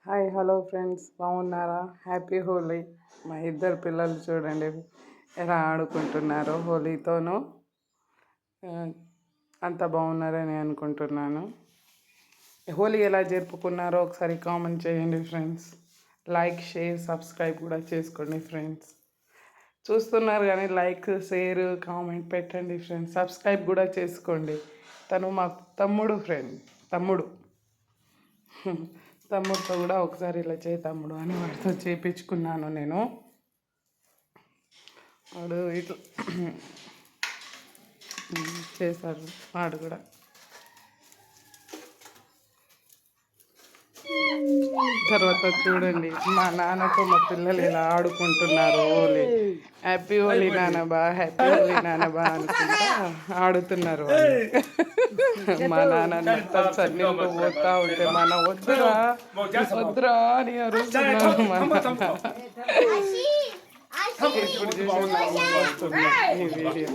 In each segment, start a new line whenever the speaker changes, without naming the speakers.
Hi hello friends, బాగున్నారా? Happy Holi. మా ఇద్దరు పిల్లలు చూడండి ఎలా ఆడుకుంటున్నారో హోలీతోనూ. అంత బాగున్నారని అనుకుంటున్నాను. హోలీ ఎలా జరుపుకున్నారో ఒకసారి కామెంట్ చేయండి ఫ్రెండ్స్. లైక్, షేర్, సబ్స్క్రైబ్ కూడా చేసుకోండి ఫ్రెండ్స్. చూస్తున్నారు కానీ లైక్, షేర్, కామెంట్ పెట్టండి ఫ్రెండ్స్. సబ్స్క్రైబ్ కూడా చేసుకోండి. తను మా తమ్ముడితో కూడా ఒకసారి ఇలా చేయి తమ్ముడు అని వాడితో చేయించుకున్నాను నేను. వాడు ఇట్లా చేశారు. వాడు కూడా తర్వాత చూడండి మా నాన్నతో మా పిల్లలు ఇలా ఆడుకుంటున్నారు హోలీ. హ్యాపీ హోలీ నానబా, హ్యాపీ హోలీ నానబా అనుకుంటా ఆడుతున్నారు వాళ్ళు. మా నాన్న చన్నీళ్ళు పోతా ఉంటే మన వద్దురా వద్దురా అని అరుస్తున్నారు మా నాన్న. ఇప్పుడు చూస్తున్నా ఈ వీడియో.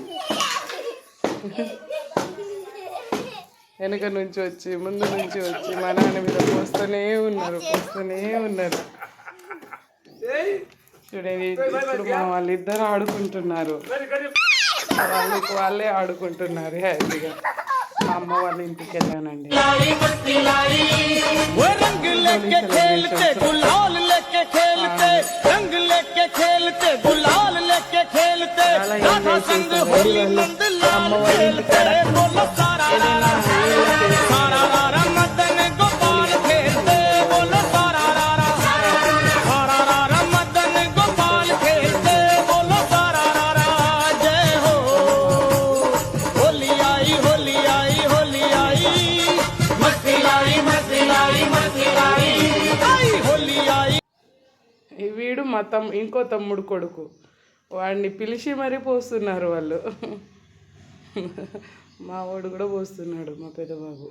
వెనక నుంచి వచ్చి ముందు నుంచి వచ్చి మా నాన్న మీద పోస్తూనే ఉన్నారు. చూడండి, ఇప్పుడు మా వాళ్ళిద్దరు ఆడుకుంటున్నారు. వాళ్ళే ఆడుకుంటున్నారు హ్యాపీగా. మా అమ్మ వాళ్ళ ఇంటికి వెళ్ళానండి. అమ్మ వాళ్ళ ఇంటికి వీడు మా ఇంకో తమ్ముడు కొడుకు. వాడిని పిలిచి మరీ పోస్తున్నారు వాళ్ళు. మా వాడు కూడా పోస్తున్నాడు, మా పెద్దబాబు.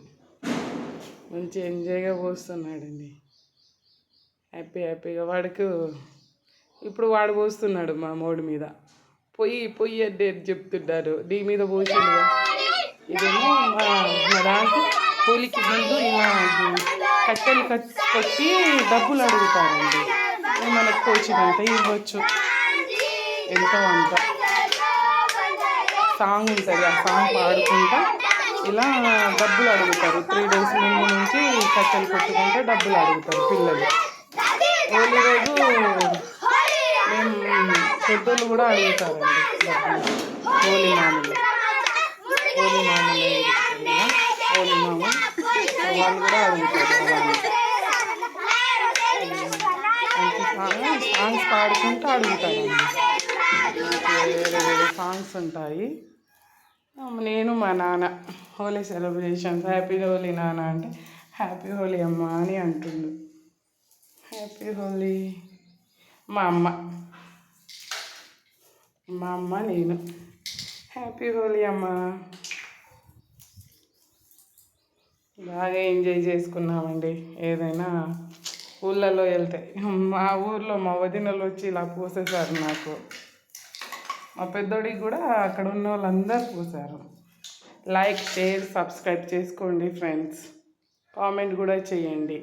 మంచి ఎంజాయ్గా పోస్తున్నాడండి, హ్యాపీగా. వాడికి ఇప్పుడు వాడు పోస్తున్నాడు మా మోడి మీద. పొయ్యి అంటే చెప్తున్నారు. నీ మీద పోసిండుగా. ఇదేమో మా దాంట్లో హోలీకి ముందు ఇలా కట్టెలు కొట్టి డబ్బులు అడుగుతారండి. మనకు తోచినంత ఇవ్వచ్చు, ఎంతో అంత. సాంగ్ ఉంటుంది, ఆ సాంగ్ పాడుకుంటా ఇలా డబ్బులు అడుగుతారు. 3 days ముందు నుంచి కట్టెలు కొట్టుకుంటే డబ్బులు అడుగుతారు పిల్లలు. హోలీ రోజు మేము పెద్దోళ్ళు కూడా అడుగుతారండి డబ్బులు. హోలీ మామూలు వాళ్ళు కూడా అడుగుతారు. సాంగ్స్ పాడుకుంటూ అడుగుతారండి. వేరే సాంగ్స్ ఉంటాయి. నేను మా నాన్న హోలీ సెలబ్రేషన్స్, హ్యాపీ హోలీ నాన్న అంటే హ్యాపీ హోలీ అమ్మ అని అంటుండు. హ్యాపీ హోలీ మా అమ్మ నేను. హ్యాపీ హోలీ అమ్మ. బాగా ఎంజాయ్ చేసుకున్నామండి. ఏదైనా ఊళ్ళలో వెళ్తే మా ఊర్లో మా వదినలు వచ్చి ఇలా పూసేశారు నాకు. మా పెద్దోడికి కూడా అక్కడ ఉన్న వాళ్ళందరూ పూసారు. లైక్, షేర్, సబ్స్క్రైబ్ చేసుకోండి ఫ్రెండ్స్. కామెంట్ కూడా చేయండి.